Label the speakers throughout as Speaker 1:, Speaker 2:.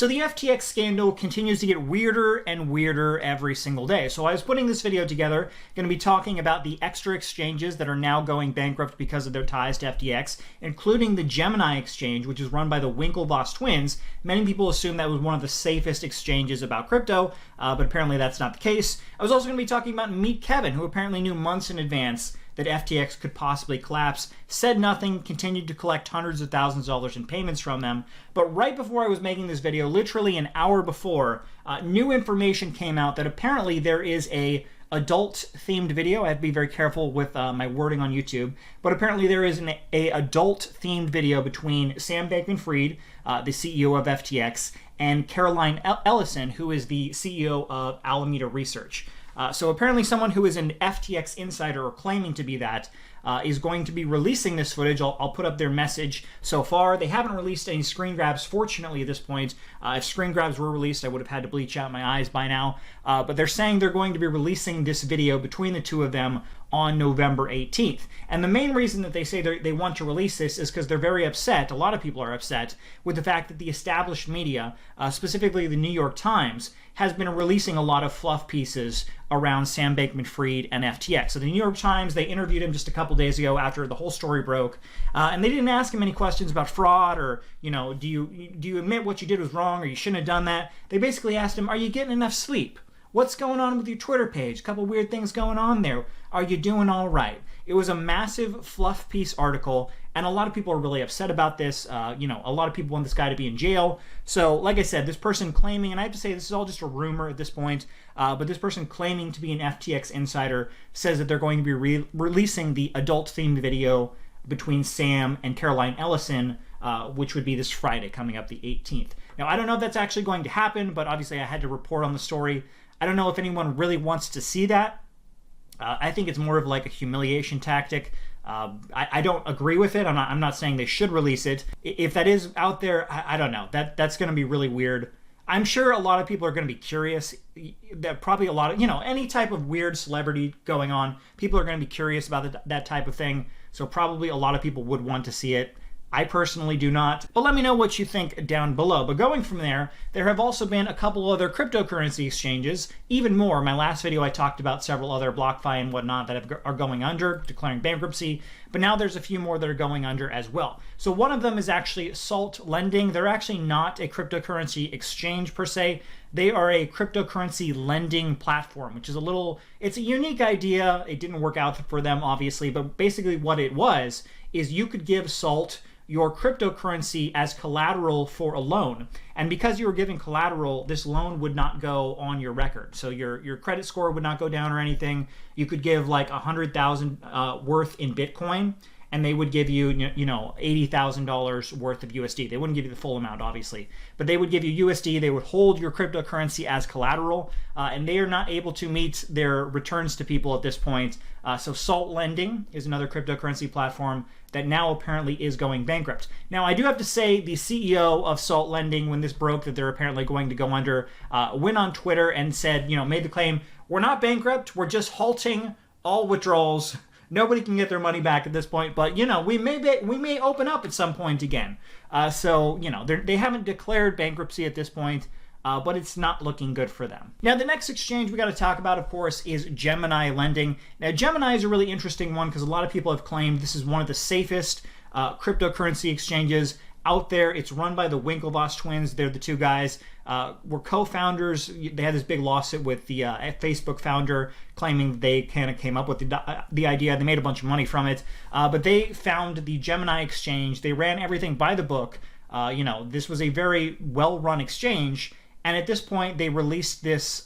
Speaker 1: So the FTX scandal continues to get weirder and weirder every single day. So I was putting this video together, going to be talking about the extra exchanges that are now going bankrupt because of their ties to FTX, including the Gemini exchange, which is run by the Winklevoss twins. Many people assume that was one of the safest exchanges about crypto, but apparently that's not the case. I was also going to be talking about Meet Kevin, who apparently knew months in advance that FTX could possibly collapse, said nothing, continued to collect hundreds of thousands of dollars in payments from them. But right before I was making this video, literally an hour before, new information came out that apparently there is a adult-themed video. I have to be very careful with my wording on YouTube. But apparently there is a adult-themed video between Sam Bankman-Fried, the CEO of FTX, and Caroline Ellison, who is the CEO of Alameda Research. So apparently someone who is an FTX insider or claiming to be that is going to be releasing this footage. I'll put up their message so far. They haven't released any screen grabs, fortunately, at this point. If screen grabs were released, I would have had to bleach out my eyes by now. But they're saying they're going to be releasing this video between the two of them on November 18th. And the main reason that they say they want to release this is because they're very upset, a lot of people are upset, with the fact that the established media, specifically the New York Times, has been releasing a lot of fluff pieces around Sam Bankman-Fried and FTX. So the New York Times, they interviewed him just a couple days ago after the whole story broke, and they didn't ask him any questions about fraud or, you know, do you admit what you did was wrong or you shouldn't have done that? They basically asked him, are you getting enough sleep? What's going on with your Twitter page? A couple weird things going on there. Are you doing all right? It was a massive fluff piece article, and a lot of people are really upset about this. You know, a lot of people want this guy to be in jail. So, like I said, this person claiming, and I have to say this is all just a rumor at this point, but this person claiming to be an FTX insider says that they're going to be releasing the adult-themed video between Sam and Caroline Ellison, which would be this Friday coming up, the 18th. Now, I don't know if that's actually going to happen, but obviously I had to report on the story. I don't know if anyone really wants to see that. I think it's more of like a humiliation tactic. I don't agree with it. I'm not saying they should release it. If that is out there, I don't know. That's going to be really weird. I'm sure a lot of people are going to be curious. That probably a lot of, you know, any type of weird celebrity going on, people are going to be curious about that type of thing. So probably a lot of people would want to see it. I personally do not. But let me know what you think down below. But going from there have also been a couple other cryptocurrency exchanges, even more. In my last video, I talked about several other BlockFi and whatnot that are going under, declaring bankruptcy. But now there's a few more that are going under as well. So one of them is actually Salt Lending. They're actually not a cryptocurrency exchange per se. They are a cryptocurrency lending platform, which is it's a unique idea. It didn't work out for them, obviously. But basically what it was is you could give Salt your cryptocurrency as collateral for a loan. And because you were giving collateral, this loan would not go on your record. So your credit score would not go down or anything. You could give like $100,000 worth in Bitcoin, and they would give you, you know, $80,000 worth of USD. They wouldn't give you the full amount, obviously, but they would give you USD. They would hold your cryptocurrency as collateral, and they are not able to meet their returns to people at this point. So Salt Lending is another cryptocurrency platform that now apparently is going bankrupt. Now, I do have to say the CEO of Salt Lending, when this broke that they're apparently going to go under, went on Twitter and said, you know, made the claim, we're not bankrupt, we're just halting all withdrawals. Nobody can get their money back at this point, but, you know, we may open up at some point again. So, you know, they haven't declared bankruptcy at this point, but it's not looking good for them. Now, the next exchange we got to talk about, of course, is Gemini Lending. Now, Gemini is a really interesting one because a lot of people have claimed this is one of the safest cryptocurrency exchanges out there. It's run by the Winklevoss twins. They're the two guys. Were co-founders. They had this big lawsuit with the Facebook founder claiming they kind of came up with the idea. They made a bunch of money from it. But they found the Gemini exchange. They ran everything by the book. You know, this was a very well-run exchange. And at this point, they released this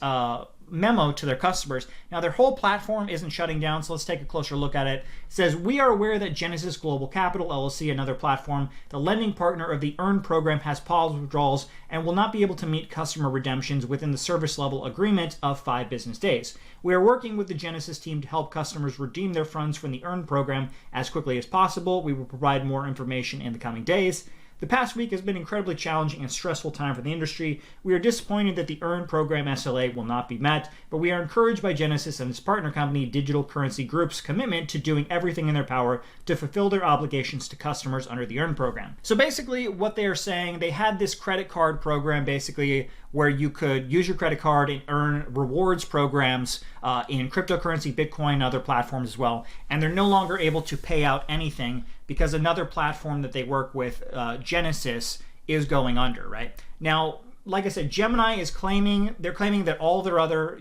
Speaker 1: memo to their customers. Now, their whole platform isn't shutting down, so let's take a closer look at it. It says, we are aware that Genesis Global Capital, LLC, another platform, the lending partner of the EARN program, has paused withdrawals and will not be able to meet customer redemptions within the service level agreement of 5 business days. We are working with the Genesis team to help customers redeem their funds from the EARN program as quickly as possible. We will provide more information in the coming days. The past week has been incredibly challenging and stressful time for the industry. We are disappointed that the earned program SLA will not be met, but we are encouraged by Genesis and its partner company, Digital Currency Group's commitment to doing everything in their power to fulfill their obligations to customers under the earned program. So basically what they are saying, they had this credit card program basically where you could use your credit card and earn rewards programs in cryptocurrency, Bitcoin, and other platforms as well. And they're no longer able to pay out anything because another platform that they work with, Genesis, is going under, right? Now, like I said, Gemini is claiming that all their other,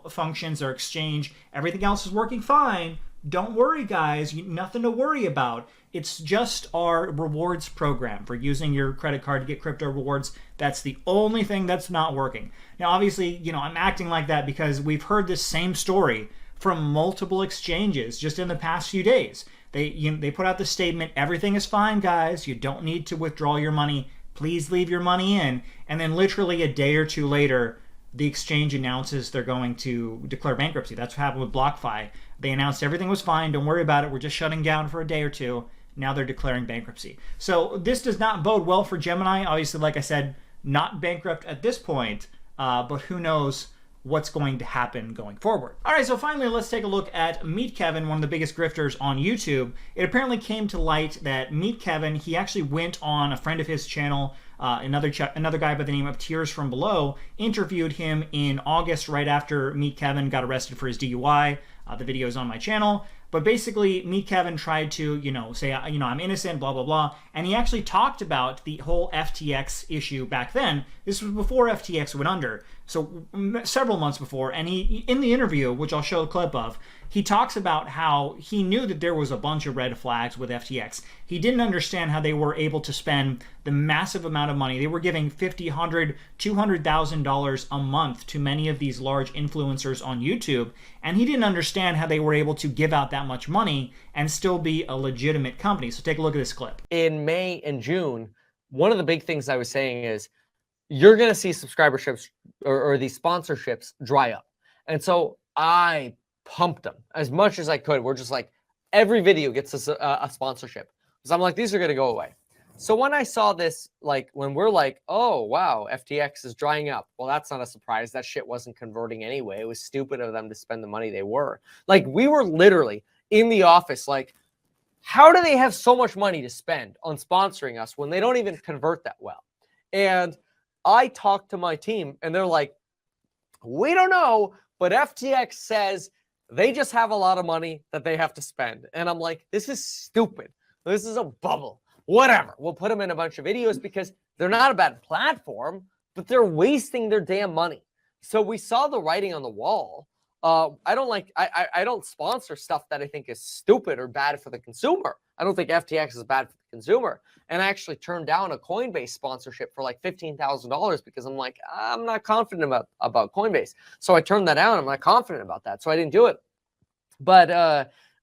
Speaker 1: functions, their exchange, everything else is working fine. Don't worry, guys, nothing to worry about. It's just our rewards program for using your credit card to get crypto rewards. That's the only thing that's not working. Now, obviously, I'm acting like that because we've heard this same story from multiple exchanges just in the past few days. They put out the statement, everything is fine, guys. You don't need to withdraw your money. Please leave your money in. And then literally a day or two later, the exchange announces they're going to declare bankruptcy. That's what happened with BlockFi. They announced everything was fine. Don't worry about it. We're just shutting down for a day or two. Now they're declaring bankruptcy. So this does not bode well for Gemini. Obviously, like I said, not bankrupt at this point, but who knows what's going to happen going forward. All right, so finally, let's take a look at Meet Kevin, one of the biggest grifters on YouTube. It apparently came to light that Meet Kevin, he actually went on a friend of his channel, another guy by the name of Tears From Below, interviewed him in August right after Meet Kevin got arrested for his DUI. The video is on my channel. But basically, Meet Kevin tried to, say, I'm innocent, blah, blah, blah. And he actually talked about the whole FTX issue back then. This was before FTX went under, so several months before. And he, in the interview, which I'll show a clip of, he talks about how he knew that there was a bunch of red flags with FTX. He didn't understand how they were able to spend the massive amount of money. They were giving $50,000, $100,000, $200,000 a month to many of these large influencers on YouTube. And he didn't understand how they were able to give out that much money and still be a legitimate company. So take a look at this clip.
Speaker 2: In May and June, one of the big things I was saying is you're going to see subscriberships or these sponsorships dry up. And so I pumped them as much as I could. We're just like, every video gets a sponsorship. So I'm like, these are going to go away. So when I saw this, like when we're like, oh, wow, FTX is drying up. Well, that's not a surprise. That shit wasn't converting anyway. It was stupid of them to spend the money they were. Like we were literally in the office like, how do they have so much money to spend on sponsoring us when they don't even convert that well? And I talked to my team and they're like, we don't know, but FTX says they just have a lot of money that they have to spend. And I'm like, this is stupid. This is a bubble. Whatever. We'll put them in a bunch of videos because they're not a bad platform, but they're wasting their damn money. So we saw the writing on the wall. I don't sponsor stuff that I think is stupid or bad for the consumer. I don't think FTX is bad for the consumer. And I actually turned down a Coinbase sponsorship for like $15,000 because I'm like, I'm not confident about Coinbase. So I turned that down. I'm not confident about that. So I didn't do it. But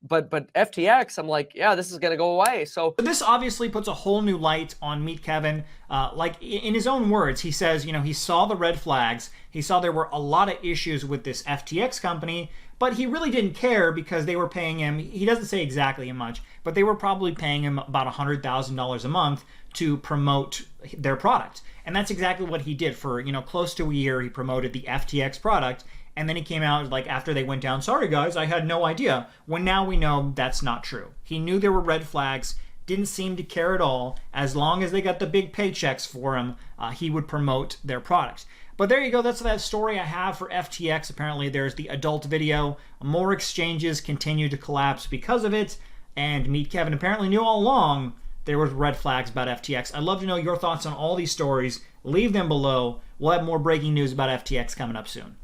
Speaker 2: FTX, I'm like, yeah, this is going to go away. So
Speaker 1: this obviously puts a whole new light on Meet Kevin. Like in his own words, he says, he saw the red flags. He saw there were a lot of issues with this FTX company, but he really didn't care because they were paying him. He doesn't say exactly how much, but they were probably paying him about $100,000 a month to promote their product. And that's exactly what he did for, close to a year. He promoted the FTX product. And then he came out like after they went down, sorry guys, I had no idea. When now we know that's not true. He knew there were red flags, didn't seem to care at all. As long as they got the big paychecks for him, he would promote their products. But there you go, that's that story I have for FTX. Apparently there's the adult video. More exchanges continue to collapse because of it. And Meet Kevin apparently knew all along there was red flags about FTX. I'd love to know your thoughts on all these stories. Leave them below. We'll have more breaking news about FTX coming up soon.